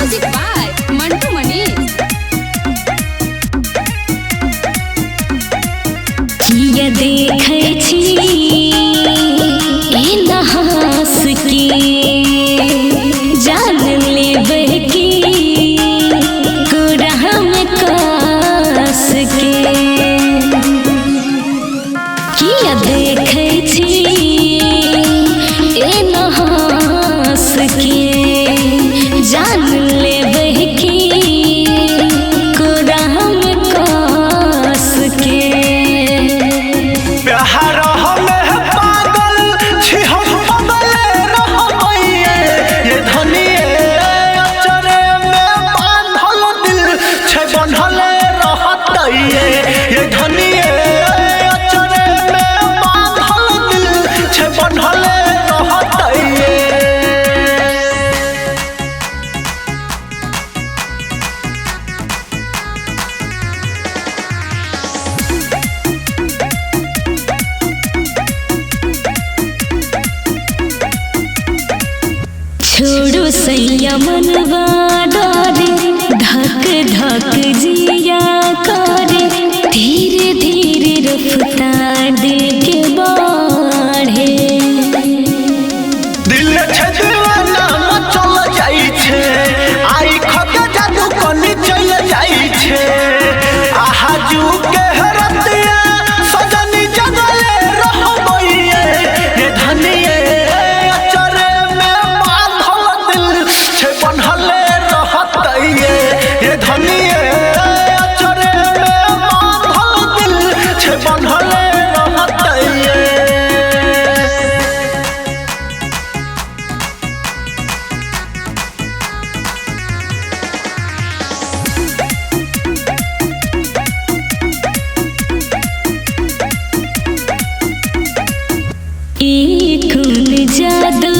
Music by Mantu Manish. किया देखै छी इतिहास की जान लेबै की कुरान कास के किया देखै छी इतिहास की जान लेबै की कुरान कास के छोड़ो सैया मनवा डरे धक धक जिया करे धीरे धीरे रफ्तार दिल के बढ़े दिल छे दीवाना मचल जाई छे आई खत जादू कनी चल जाई छे आहाजू के हरतिया सजनी जगले रहबइए ये धनिए अचरे में बांधल दिल छे बनहले रहतइए ये धनिए अचरे में बांधल दिल छे बनहले रहतइए। एक जादू